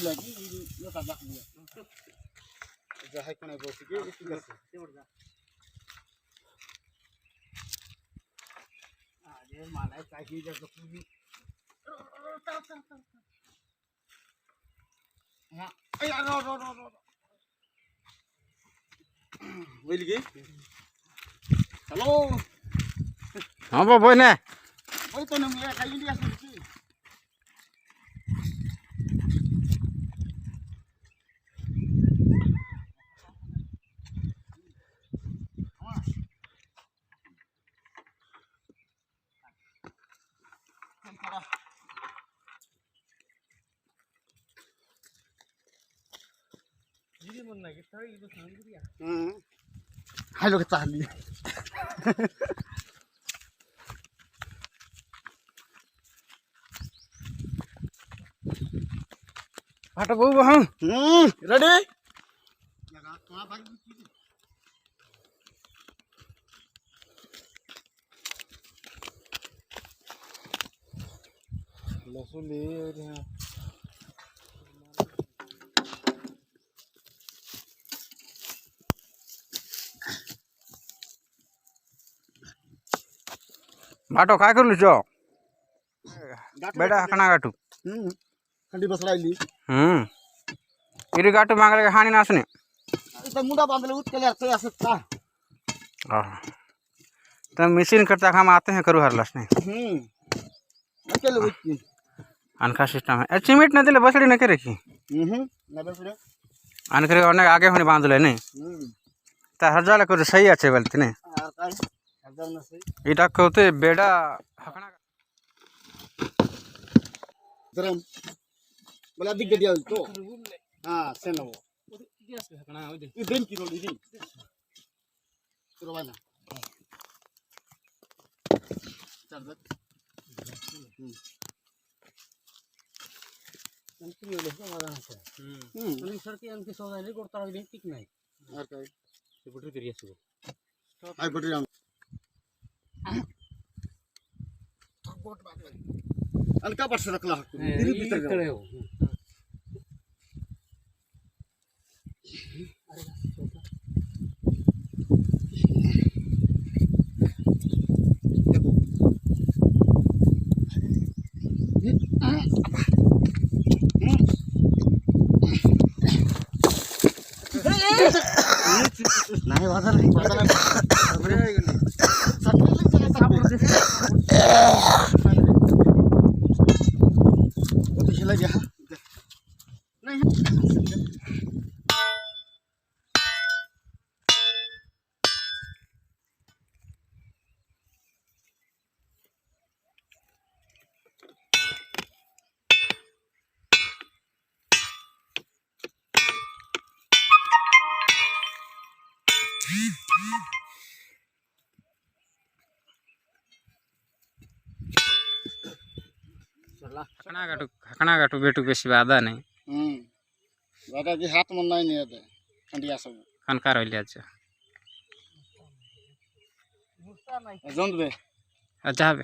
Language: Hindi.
lagi yo tabak dia jahay ko na boss ki ঠিক আছে আরে মালাই চাই যা তো তুমি হ্যাঁ এই র র র র বুঝলি কি হ্যালো हाँ बाबू ने ওই তো নম এ খাই দিয়ে আসছি Halo kita ahli. हट बाबू हाँ रेडी लहसुन ले बाटो काय करू चो बेटा हकना गाटू खंडी बसलाइली इरी गाटू मांगले के हानि नासने तो मुंडा बांधले उठ के ले असता तो मशीन करता हम आते हैं करू हरलास ने अकेले उठ की अनखा सिस्टम है चिमिट न दिले बसड़ी न करे की ना बसड़े अनखरे अनेक आगे होने बांध ले नहीं ता हजार को सही अच्छे बोलते ने यार काय हजार ना सही इटा कहते बेड़ा हकना गरम बोला दिख दिया तो हां से ना वो हकना हो दे ये दिन की रोली दिन चलो बना चल बस अंतिम ले के मजा आता है अनि सर के अंतिम सौदा ले करता है ठीक नहीं यार काय ये बटरी तेरी है आई बटरी हम बोट बात लगी अनका पर से रखला तेरी भीतर खड़े हो नहीं वादा नहीं चला गया नहीं हकना गाटू बेटू बेसी बाधा नहीं बाधा की हाथ मन नहीं है खंडिया सब कनका रहले अच्छा जोंद बे अच्छा बे